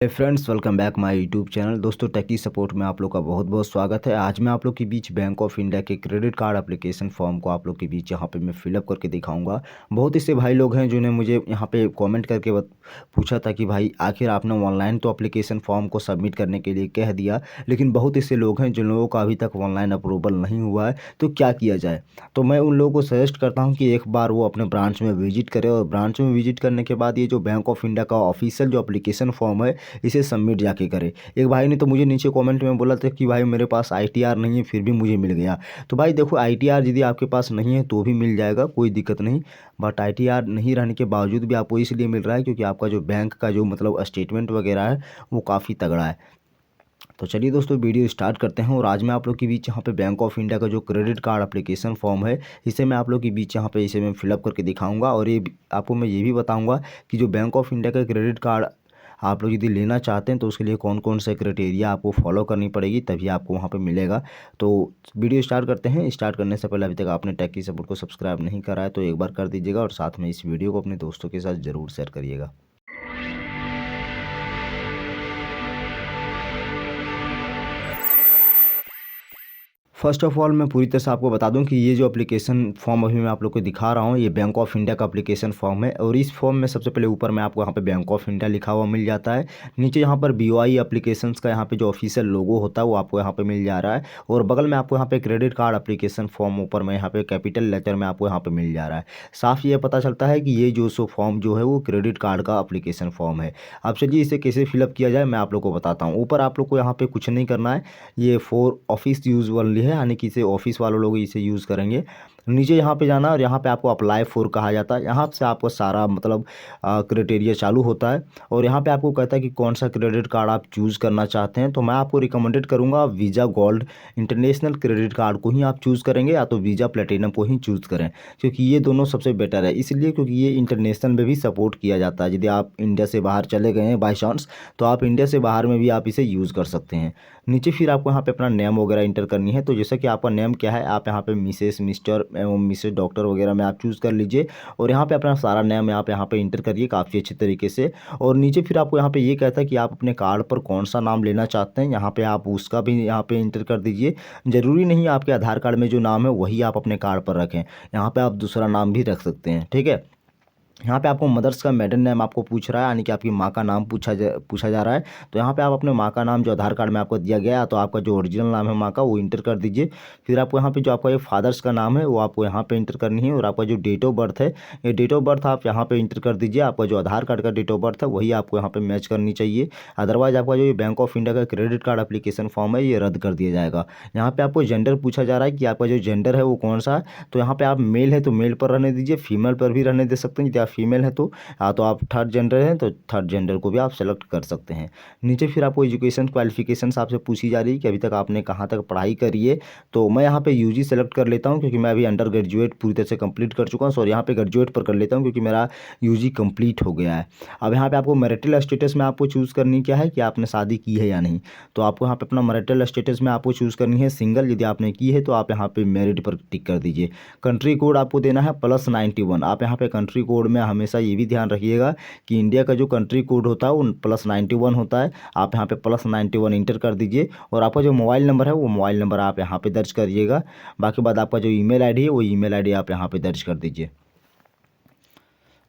Friends, welcome back my YouTube channel. दोस्तों, टेकी support में आप लोग का बहुत बहुत स्वागत है। आज मैं आप लोग के बीच बैंक ऑफ इंडिया के क्रेडिट कार्ड एप्लीकेशन फॉर्म को आप लोग के बीच यहाँ पे मैं फिलअप करके दिखाऊंगा। बहुत ऐसे भाई लोग हैं जिन्होंने मुझे यहाँ पे कमेंट करके पूछा था कि भाई आखिर आपने ऑनलाइन तो एप्लीकेशन फॉर्म को सबमिट करने के लिए कह दिया, लेकिन बहुत ऐसे लोग हैं जिन लोगों का अभी तक ऑनलाइन अप्रूवल नहीं हुआ है, तो क्या किया जाए। तो मैं उन लोगों को सजेस्ट करता हूँ कि एक बार वो अपने ब्रांच में विजिट करें, और ब्रांच में विजिट करने के बाद ये जो बैंक ऑफ इंडिया का ऑफिशियल जो एप्लीकेशन फॉर्म है इसे सबमिट जाके करें। एक भाई ने तो मुझे नीचे कमेंट में बोला था कि भाई मेरे पास आईटीआर नहीं है, फिर भी मुझे मिल गया। तो भाई देखो, आईटीआर यदि आपके पास नहीं है तो भी मिल जाएगा, कोई दिक्कत नहीं। बट आईटीआर नहीं रहने के बावजूद भी आपको इसलिए मिल रहा है क्योंकि आपका जो बैंक का जो मतलब स्टेटमेंट वगैरह है वो काफ़ी तगड़ा है। तो चलिए दोस्तों, वीडियो स्टार्ट करते हैं। और आज मैं आप लोग के बीच यहाँ पे बैंक ऑफ इंडिया का जो क्रेडिट कार्ड एप्लीकेशन फॉर्म है इसे मैं आप लोग के बीच यहाँ पे इसे मैं फिलअप करके दिखाऊंगा। और ये आपको मैं ये भी बताऊंगा कि जो बैंक ऑफ इंडिया का क्रेडिट कार्ड आप लोग यदि लेना चाहते हैं तो उसके लिए कौन कौन से क्राइटेरिया आपको फॉलो करनी पड़ेगी, तभी आपको वहाँ पे मिलेगा। तो वीडियो स्टार्ट करते हैं। स्टार्ट करने से पहले अभी तक आपने टेकी सपोर्ट को सब्सक्राइब नहीं करा है तो एक बार कर दीजिएगा, और साथ में इस वीडियो को अपने दोस्तों के साथ ज़रूर शेयर करिएगा। फर्स्ट ऑफ ऑल मैं पूरी तरह से आपको बता दूं कि ये जो एप्लीकेशन फॉर्म अभी मैं आप लोग को दिखा रहा हूँ ये बैंक ऑफ इंडिया का एप्लीकेशन फॉर्म है। और इस फॉर्म में सबसे पहले ऊपर में आपको यहाँ पे बैंक ऑफ इंडिया लिखा हुआ मिल जाता है। नीचे यहाँ पर बीओआई एप्लीकेशंस का यहाँ पे जो ऑफिशियल लोगो होता है वो आपको यहाँ पे मिल जा रहा है। और बगल में आपको यहाँ पे क्रेडिट कार्ड एप्लीकेशन फॉर्म ऊपर में यहाँ पे कैपिटल लेटर में आपको यहाँ पे मिल जा रहा है। साफ ये पता चलता है कि ये जो फॉर्म जो है वो क्रेडिट कार्ड का एप्लीकेशन फॉर्म है। अब चलिए इसे कैसे फिलअप किया जाए मैं आप लोग को बताता हूँ। ऊपर आप लोग को यहाँ पे कुछ नहीं करना है, ये फॉर ऑफिस यूज ओनली है, यानी कि इसे ऑफिस वालों लोग इसे यूज़ करेंगे। नीचे यहाँ पे जाना और यहाँ पे आपको अप्लाई फॉर कहा जाता है। यहाँ से आपको सारा मतलब क्राइटेरिया चालू होता है। और यहाँ पे आपको कहता है कि कौन सा क्रेडिट कार्ड आप चूज़ करना चाहते हैं। तो मैं आपको रिकमेंडेड करूँगा visa gold international credit card को ही आप चूज़ करेंगे, या तो वीज़ा प्लेटिनम को ही चूज़ करें, क्योंकि ये दोनों सबसे बेटर है। इसलिए क्योंकि ये इंटरनेशनल में भी सपोर्ट किया जाता है। यदि आप इंडिया से बाहर चले गए हैं बाई चांस, तो आप इंडिया से बाहर में भी आप इसे यूज़ कर सकते हैं। नीचे फिर आपको यहाँ पे अपना नेम वगैरह इंटर करनी है। तो जैसे कि आपका नेम क्या है, आप यहाँ पे मिसेस, मिस्टर एवं मिसेस डॉक्टर वगैरह में आप चूज़ कर लीजिए। और यहाँ पे अपना सारा नेम आप यहाँ पे इंटर करिए काफ़ी अच्छे तरीके से। और नीचे फिर आपको यहाँ पे ये कहता है कि आप अपने कार्ड पर कौन सा नाम लेना चाहते हैं, यहाँ पे आप उसका भी यहाँ पे इंटर कर दीजिए। ज़रूरी नहीं आपके आधार कार्ड में जो नाम है वही आप अपने कार्ड पर रखें, यहाँ पर आप दूसरा नाम भी रख सकते हैं, ठीक है। यहाँ पे आपको मदर्स का मेडन नेम आपको पूछ रहा है, यानी कि आपकी माँ का नाम पूछा जा रहा है। तो यहाँ पे आप अपने माँ का नाम जो आधार कार्ड में आपको दिया गया है, तो आपका जो ओरिजिनल नाम है माँ का वो इंटर कर दीजिए। फिर आपको यहाँ पे जो आपका ये फादर्स का नाम है वो आपको यहाँ पे इंटर करनी है। और आपका जो डेट ऑफ बर्थ है, ये डेट ऑफ बर्थ आप यहाँ पे इंटर कर दीजिए। आपका जो आधार कार्ड का डेट ऑफ बर्थ है वही आपको यहाँ पे मैच करनी चाहिए। अदरवाइज आपका जो ये बैंक ऑफ इंडिया का क्रेडिट कार्ड एप्लीकेशन फॉर्म है ये रद्द कर दिया जाएगा। यहाँ पे आपको जेंडर पूछा जा रहा है कि आपका जो जेंडर है वो कौन सा है। तो यहाँ पे आप मेल है तो मेल पर रहने दीजिए, फीमेल पर भी रहने दे सकते हैं। यदि आप फीमेल है तो तो आप थर्ड जेंडर हैं तो थर्ड जेंडर को भी आप सेलेक्ट कर सकते हैं। नीचे फिर आपको एजुकेशन क्वालिफिकेशंस आपसे पूछी जा रही है कि अभी तक आपने कहाँ तक पढ़ाई करी है। तो मैं यहाँ पे यूजी सेलेक्ट कर लेता हूँ क्योंकि मैं अभी अंडर ग्रेजुएट पूरी तरह से कंप्लीट कर चुका हूँ। और यहाँ पे ग्रेजुएट पर कर लेता हूँ क्योंकि मेरा यूजी कंप्लीट हो गया है। अब यहाँ पे आपको मैरिटल स्टेटस में आपको चूज़ करनी क्या है कि आपने शादी की है या नहीं। तो आपको यहाँ पे अपना मैरिटल स्टेटस में आपको चूज़ करनी है सिंगल। यदि आपने की है तो आप यहाँ पे मैरिड पर टिक कर दीजिए। कंट्री कोड आपको देना है +91। आप यहाँ पे कंट्री कोड में हमेशा ये भी ध्यान रखिएगा कि इंडिया का जो कंट्री कोड होता है वो +91 होता है। आप यहाँ पे +91 इंटर कर दीजिए। और आपका जो मोबाइल नंबर है वो मोबाइल नंबर आप यहाँ पे दर्ज करिएगा। बाकी बाद आपका जो ईमेल आईडी है वो ईमेल आईडी आप यहाँ पे दर्ज कर दीजिए।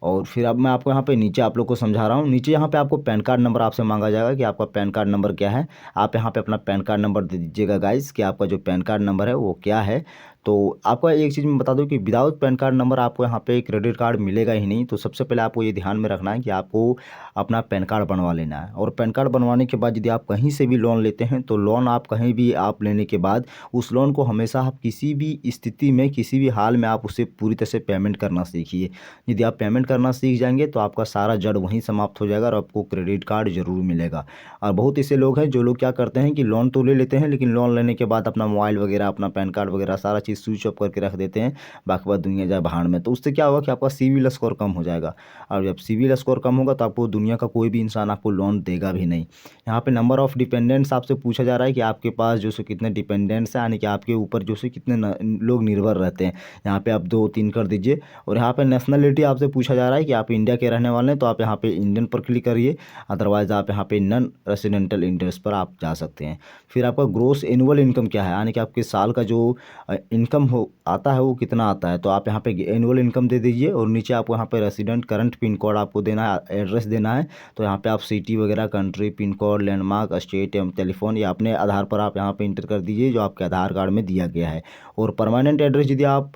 और फिर अब मैं आपको यहाँ पे नीचे आप लोग को समझा रहा हूँ। नीचे यहाँ पे आपको पैन कार्ड नंबर आपसे मांगा जाएगा कि आपका पैन कार्ड नंबर क्या है। आप यहाँ पे अपना पैन कार्ड नंबर दे दीजिएगा गाइस कि आपका जो पैन कार्ड नंबर है वो क्या है। तो आपको एक चीज़ मैं बता दूं कि विदाउट पैन कार्ड नंबर आपको यहाँ पे क्रेडिट कार्ड मिलेगा ही नहीं। तो सबसे पहले आपको ये ध्यान में रखना है कि आपको अपना पैन कार्ड बनवा लेना है। और पैन कार्ड बनवाने के बाद यदि आप कहीं से भी लोन लेते हैं तो लोन आप कहीं भी आप लेने के बाद उस लोन को हमेशा आप किसी भी स्थिति में किसी भी हाल में आप उसे पूरी तरह से पेमेंट करना सीखिए। यदि आप पेमेंट करना सीख जाएंगे तो आपका सारा जड़ वहीं समाप्त हो जाएगा और आपको क्रेडिट कार्ड जरूर मिलेगा। और बहुत ऐसे लोग हैं जो लोग क्या करते हैं कि लोन तो ले लेते हैं, लेकिन लोन लेने के बाद अपना मोबाइल वगैरह, अपना पैन कार्ड वगैरह सारा चीज़ स्विच ऑफ करके रख देते हैं, बाकी बात दुनिया जाए भाड़ में। तो उससे क्या होगा कि आपका सिविल स्कोर कम हो जाएगा, और जब सिविल स्कोर कम होगा तो आपको दुनिया का कोई भी इंसान आपको लोन देगा भी नहीं। यहाँ पे नंबर ऑफ़ डिपेंडेंट्स आपसे पूछा जा रहा है कि आपके पास जो सो कितने डिपेंडेंट्स हैं, यानी कि आपके ऊपर जो सो कितने लोग निर्भर रहते हैं। यहाँ पे आप 2-3 कर दीजिए। और यहाँ पे नेशनलिटी आपसे पूछा जा रहा है कि आप इंडिया के रहने वाले हैं, तो आप यहाँ पे इंडियन पर क्लिक करिए, अदरवाइज़ आप यहाँ पे नॉन रेसिडेंटल इंडियंस पर आप जा सकते हैं। फिर आपका ग्रोस एनुअल इनकम क्या है, यानी कि आपके साल का जो इनकम हो आता है वो कितना आता है, तो आप यहाँ पे एनुअल इनकम दे दीजिए। और नीचे आपको यहाँ पे रेसिडेंट करंट पिन कोड आपको देना है, एड्रेस देना है। तो यहाँ पे आप सिटी वगैरह, country, pin code, landmark, state एवं टेलीफोन या अपने आधार पर आप यहाँ पे इंटर कर दीजिए जो आपके आधार कार्ड में दिया गया है। और परमानेंट एड्रेस यदि आप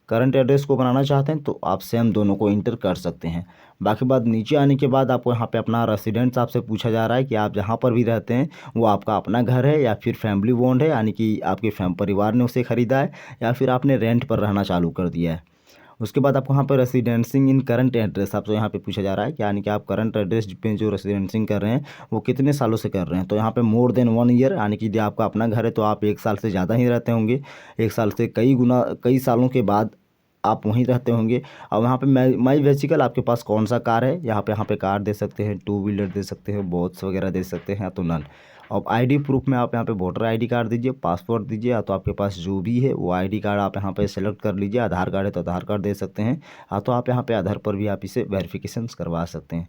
करंट एड्रेस को बनाना चाहते हैं तो आप सेम दोनों को इंटर कर सकते हैं। बाकी बात नीचे आने के बाद आपको यहाँ पे अपना रेसिडेंस आपसे पूछा जा रहा है कि आप जहाँ पर भी रहते हैं वो आपका अपना घर है या फिर फैमिली ओन्ड है, यानी कि आपके परिवार ने उसे ख़रीदा है, या फिर आपने रेंट पर रहना चालू कर दिया है। उसके बाद आपको यहाँ पर रेसिडेंसिंग इन करंट एड्रेस आपसे यहाँ पे पूछा जा रहा है कि यानी कि आप करंट एड्रेस पे जो रेसिडेंसिंग कर रहे हैं वो कितने सालों से कर रहे हैं। तो यहाँ पे मोर देन 1 ईयर, यानी कि यदि आपका अपना घर है तो आप 1 साल से ज़्यादा ही रहते होंगे, 1 साल से कई सालों के बाद आप वहीं रहते होंगे। और वहाँ पे माई वेहिकल आपके पास कौन सा कार है, यहाँ पे कार दे सकते हैं, 2 व्हीलर दे सकते हैं, बोट्स वगैरह दे सकते हैं, या तो नन। अब आईडी प्रूफ में आप यहाँ पे वोटर आईडी कार्ड दीजिए, पासपोर्ट दीजिए, या तो आपके पास जो भी है वो आईडी कार्ड आप यहाँ पे सेलेक्ट कर लीजिए। आधार कार्ड है तो आधार कार्ड दे सकते हैं, या तो आप यहाँ पे आधार पर भी आप इसे वेरिफिकेशन करवा सकते हैं।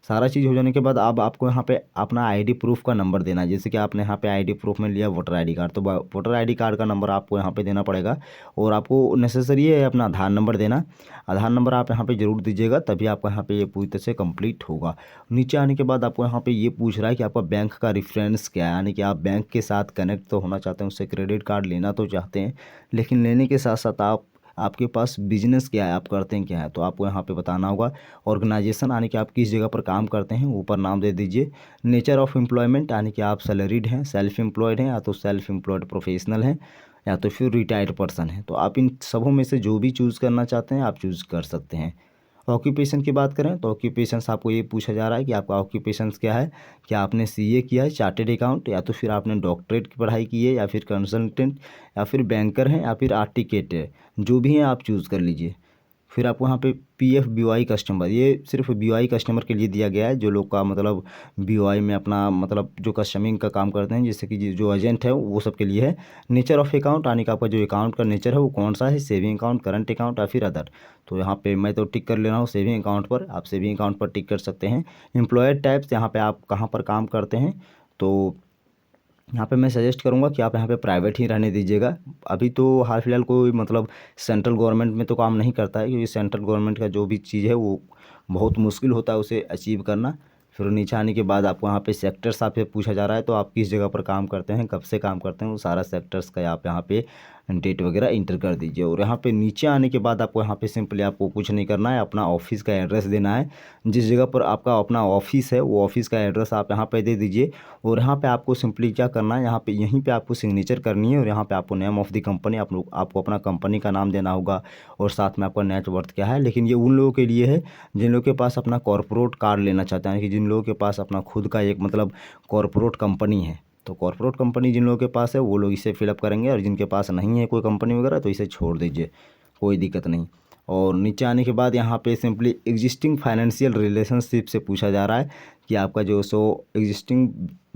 सारा चीज़ हो जाने के बाद अब आपको यहाँ पे अपना आईडी प्रूफ का नंबर देना है। जैसे कि आपने यहाँ पे आईडी प्रूफ में लिया वोटर आईडी कार्ड, तो वोटर आईडी कार्ड का नंबर आपको यहाँ पे देना पड़ेगा। और आपको नेसेसरी है अपना आधार नंबर देना, आधार नंबर आप यहाँ पे ज़रूर दीजिएगा, तभी आपका यहाँ पे ये पूरी तरह से कंप्लीट होगा। नीचे आने के बाद आपको यहाँ पे ये पूछ रहा है कि आपका बैंक का रेफरेंस क्या है, यानी कि आप बैंक के साथ कनेक्ट तो होना चाहते हैं, उससे क्रेडिट कार्ड लेना तो चाहते हैं, लेकिन लेने के साथ साथ आपके पास बिजनेस क्या है, आप करते हैं क्या है, तो आपको यहाँ पे बताना होगा। ऑर्गेनाइजेशन, यानी कि आप किस जगह पर काम करते हैं, ऊपर नाम दे दीजिए। नेचर ऑफ एम्प्लॉयमेंट, यानी कि आप सैलरीड हैं, सेल्फ एम्प्लॉयड हैं, या तो सेल्फ एम्प्लॉयड प्रोफेशनल हैं, या तो फिर रिटायर्ड पर्सन है। तो आप इन सबों में से जो भी चूज़ करना चाहते हैं आप चूज़ कर सकते हैं। ऑक्यूपेशन की बात करें तो ऑक्यूपेशंस आपको ये पूछा जा रहा है कि आपका ऑक्यूपेशंस क्या है, क्या आपने सीए किया है, चार्टेड अकाउंट, या तो फिर आपने डॉक्टरेट की पढ़ाई की है, या फिर कंसल्टेंट, या फिर बैंकर हैं, या फिर आर्टिकेट है, जो भी हैं आप चूज़ कर लीजिए। फिर आपको यहाँ पे पीएफ बीओआई कस्टमर, ये सिर्फ बीओआई कस्टमर के लिए दिया गया है, जो लोग का मतलब बीओआई में अपना मतलब जो कस्टमिंग का काम करते हैं, जैसे कि जो एजेंट है वो सब के लिए है। नेचर ऑफ अकाउंट, यानी कि आपका जो अकाउंट का नेचर है वो कौन सा है, सेविंग अकाउंट, करंट अकाउंट, या फिर अदर। तो यहाँ पे मैं तो टिक कर ले रहा हूँ सेविंग अकाउंट पर, आप सेविंग अकाउंट पर टिक कर सकते हैं। एम्प्लॉयर टाइप्स, यहाँ पे आप कहाँ पर काम करते हैं, तो यहाँ पे मैं सजेस्ट करूँगा कि आप यहाँ पे प्राइवेट ही रहने दीजिएगा। अभी तो हाल फिलहाल कोई मतलब सेंट्रल गवर्नमेंट में तो काम नहीं करता है, क्योंकि सेंट्रल गवर्नमेंट का जो भी चीज़ है वो बहुत मुश्किल होता है उसे अचीव करना। फिर नीचे आने के बाद आपको यहाँ पे सेक्टर्स आपसे पूछा जा रहा है, तो आप किस जगह पर काम करते हैं, कब से काम करते हैं, वो सारा सेक्टर्स का आप यहाँ पे डेट वगैरह इंटर कर दीजिए। और यहाँ पे नीचे आने के बाद आपको यहाँ पे सिंपली आपको कुछ नहीं करना है, अपना ऑफिस का एड्रेस देना है। जिस जगह पर आपका अपना ऑफिस है वो ऑफिस का एड्रेस आप यहाँ पे दे दीजिए। और यहाँ पे आपको सिंपली क्या करना है, यहाँ पे यहीं पे आपको सिग्नेचर करनी है, और यहाँ पे आपको नेम ऑफ़ द कंपनी आपको अपना कंपनी का नाम देना होगा, और साथ में आपका नेट वर्थ क्या है। लेकिन ये उन लोगों के लिए है जिन लोगों के पास अपना कॉर्पोरेट कार्ड लेना चाहते हैं, कि जिन लोगों के पास अपना खुद का एक मतलब कॉर्पोरेट कंपनी है। तो कॉर्पोरेट कंपनी जिन लोगों के पास है वो लोग इसे फिलअप करेंगे, और जिनके पास नहीं है कोई कंपनी वगैरह तो इसे छोड़ दीजिए, कोई दिक्कत नहीं। और नीचे आने के बाद यहाँ पे सिंपली एग्जिस्टिंग फाइनेंशियल रिलेशनशिप से पूछा जा रहा है कि आपका जो सो एग्जिस्टिंग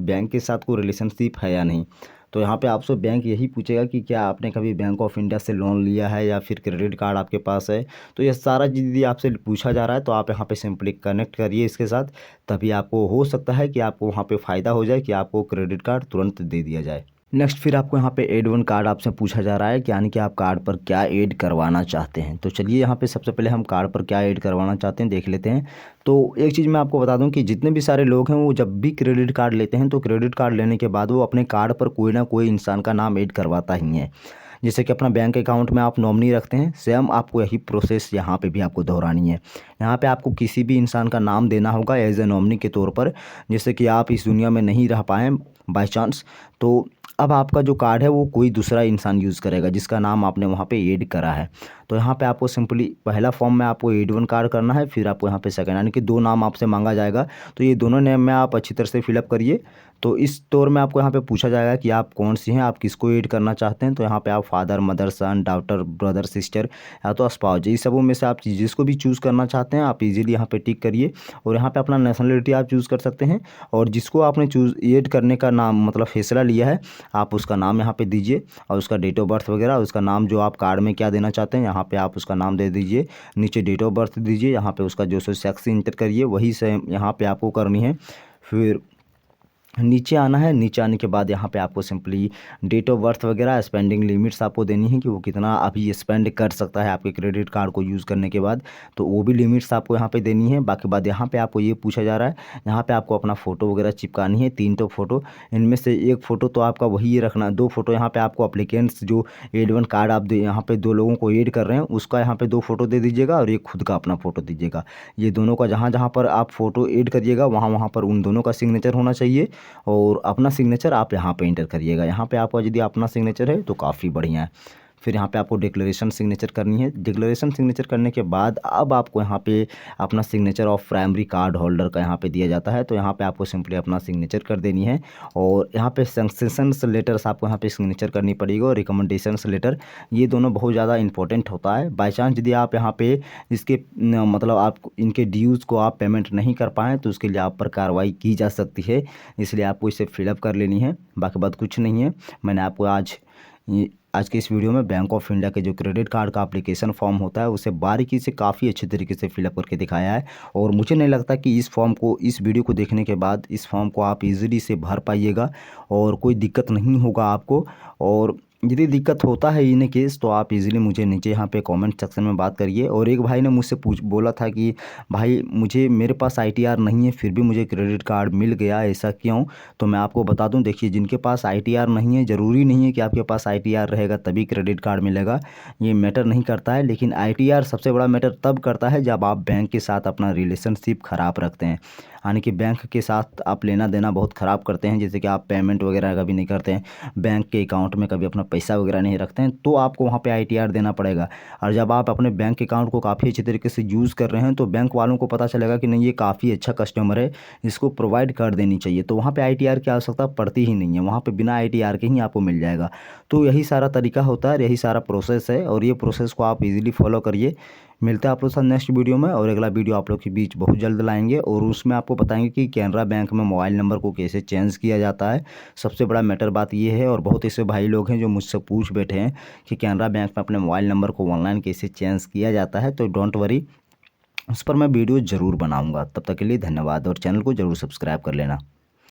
बैंक के साथ कोई रिलेशनशिप है या नहीं। तो यहाँ पे आपसे बैंक यही पूछेगा कि क्या आपने कभी बैंक ऑफ इंडिया से लोन लिया है, या फिर क्रेडिट कार्ड आपके पास है। तो ये सारा चीज़ यदि आपसे पूछा जा रहा है तो आप यहाँ पे सिंपली कनेक्ट करिए इसके साथ, तभी आपको हो सकता है कि आपको वहाँ पे फ़ायदा हो जाए कि आपको क्रेडिट कार्ड तुरंत दे दिया जाए। नेक्स्ट फिर आपको यहाँ पे ऐड वन कार्ड आपसे पूछा जा रहा है कि यानी कि आप कार्ड पर क्या ऐड करवाना चाहते हैं। तो चलिए यहाँ पे सबसे पहले हम कार्ड पर क्या ऐड करवाना चाहते हैं देख लेते हैं। तो एक चीज़ मैं आपको बता दूं कि जितने भी सारे लोग हैं वो जब भी क्रेडिट कार्ड लेते हैं तो क्रेडिट कार्ड लेने के बाद वो अपने कार्ड पर कोई ना कोई इंसान का नाम ऐड करवाता ही है। जैसे कि अपना बैंक अकाउंट में आप नॉमिनी रखते हैं, सेम आपको यही प्रोसेस यहाँ पे भी आपको दोहरानी है। यहाँ पे आपको किसी भी इंसान का नाम देना होगा एज ए नॉमिनी के तौर पर। जैसे कि आप इस दुनिया में नहीं रह पाएँ बाई चांस, तो अब आपका जो कार्ड है वो कोई दूसरा इंसान यूज़ करेगा जिसका नाम आपने वहाँ पे ऐड करा है। तो यहाँ पे आपको सिंपली पहला फॉर्म में आपको एड1 कार्ड करना है, फिर आपको यहाँ पे सेकंड, यानी कि 2 नाम आपसे मांगा जाएगा। तो ये दोनों नेम में आप अच्छी तरह से फिलअप करिए। तो इस दौर में आपको यहाँ पे पूछा जाएगा कि आप कौन सी हैं, आप किसको ऐड करना चाहते हैं। तो यहाँ पे आप फादर, मदर, सन, डॉटर, ब्रदर, सिस्टर या तो स्पाउस, इस सबों में से आप जिसको भी चूज़ करना चाहते हैं आप इजीली यहाँ पे टिक करिए। और यहाँ पे अपना नेशनलिटी आप चूज़ कर सकते हैं, और जिसको आपने ऐड करने का नाम मतलब फैसला लिया है आप उसका नाम यहाँ पे दीजिए, और उसका डेट ऑफ बर्थ वगैरह, उसका नाम जो आप कार्ड में क्या देना चाहते हैं यहाँ पे आप उसका नाम दे दीजिए। नीचे डेट ऑफ बर्थ दीजिए, यहाँ पे उसका जो सेक्स इंटर करिए, वही से यहाँ पे आपको करनी है। फिर नीचे आना है। नीचे आने के बाद यहाँ पे आपको सिंपली डेट ऑफ बर्थ वगैरह, स्पेंडिंग लिमिट्स आपको देनी है कि वो कितना अभी स्पेंड कर सकता है आपके क्रेडिट कार्ड को यूज़ करने के बाद, तो वो भी लिमिट्स आपको यहाँ पे देनी है। बाकी बाद यहाँ पे आपको ये पूछा जा रहा है, यहाँ पे आपको अपना फ़ोटो वगैरह चिपकानी है, 3 तो फ़ोटो, इनमें से एक फ़ोटो तो आपका वही ये रखना, 2 फ़ोटो यहाँ पे आपको अप्लीकेंट्स जो एड1 कार्ड आप यहाँ पे 2 लोगों को ऐड कर रहे हैं उसका यहाँ पे 2 फ़ोटो दे दीजिएगा, और एक खुद का अपना फ़ोटो दीजिएगा। ये दोनों का जहाँ जहाँ पर आप फ़ोटो ऐड करिएगा वहाँ वहाँ पर उन दोनों का सिग्नेचर होना चाहिए, और अपना सिग्नेचर आप यहाँ पे इंटर करिएगा। यहाँ पे आपका यदि अपना सिग्नेचर है तो काफ़ी बढ़िया है। फिर यहाँ पे आपको डिक्लेरेशन सिग्नेचर करनी है। डिक्लेरेशन सिग्नेचर करने के बाद अब आपको यहाँ पे अपना signature of primary card holder का यहाँ पे दिया जाता है, तो यहाँ पे आपको सिंपली अपना सिग्नेचर कर देनी है। और यहाँ पे सैंक्शंस लेटर्स आपको यहाँ पे सिग्नेचर करनी पड़ेगी, और रिकमेंडेशंस लेटर, ये दोनों बहुत ज़्यादा इंपॉर्टेंट होता है। बाई चांस यदि आप यहाँ पे इसके मतलब आप इनके ड्यूज़ को आप पेमेंट नहीं कर पाएँ तो उसके लिए आप पर कार्रवाई की जा सकती है, इसलिए आपको इसे फिलअप कर लेनी है। बाकी बात कुछ नहीं है। मैंने आपको आज के इस वीडियो में बैंक ऑफ इंडिया के जो क्रेडिट कार्ड का एप्लीकेशन फॉर्म होता है उसे बारीकी से काफ़ी अच्छे तरीके से फिलअप करके दिखाया है, और मुझे नहीं लगता कि इस वीडियो को देखने के बाद इस फॉर्म को आप इजीली से भर पाइएगा और कोई दिक्कत नहीं होगा आपको। और यदि दिक्कत होता है इन केस तो आप इजीली मुझे नीचे यहाँ पे कमेंट सेक्शन में बात करिए। और एक भाई ने मुझसे बोला था कि भाई मेरे पास ITR नहीं है फिर भी मुझे क्रेडिट कार्ड मिल गया, ऐसा क्यों? तो मैं आपको बता दूं, देखिए जिनके पास ITR नहीं है, ज़रूरी नहीं है कि आपके पास ITR रहेगा तभी क्रेडिट कार्ड मिलेगा, ये मैटर नहीं करता है। लेकिन ITR सबसे बड़ा मैटर तब करता है जब आप बैंक के साथ अपना रिलेशनशिप ख़राब रखते हैं, यानी कि बैंक के साथ आप लेना देना बहुत ख़राब करते हैं, जैसे कि आप पेमेंट वगैरह कभी नहीं करते हैं, बैंक के अकाउंट में कभी अपना पैसा वगैरह नहीं रखते हैं, तो आपको वहाँ पे ITR देना पड़ेगा। और जब आप अपने बैंक अकाउंट को काफ़ी अच्छे तरीके से यूज़ कर रहे हैं तो बैंक वालों को पता चलेगा कि नहीं ये काफ़ी अच्छा कस्टमर है, इसको प्रोवाइड कर देनी चाहिए, तो वहाँ पे ITR की आवश्यकता पड़ती ही नहीं है, वहाँ पे बिना ITR के ही आपको मिल जाएगा। तो यही सारा तरीका होता है, यही सारा प्रोसेस है, और ये प्रोसेस को आप इजीली फॉलो करिए। मिलता है आप लोग साथ नेक्स्ट वीडियो में, और अगला वीडियो आप लोग के बीच बहुत जल्द लाएंगे, और उसमें आपको बताएंगे कि कैनरा बैंक में मोबाइल नंबर को कैसे चेंज किया जाता है। सबसे बड़ा मैटर बात ये है, और बहुत ऐसे भाई लोग हैं जो मुझसे पूछ बैठे हैं कि कैनरा बैंक में अपने मोबाइल नंबर को ऑनलाइन कैसे चेंज किया जाता है, तो डोंट वरी, उस पर मैं वीडियो ज़रूर बनाऊँगा। तब तक के लिए धन्यवाद, और चैनल को ज़रूर सब्सक्राइब कर लेना।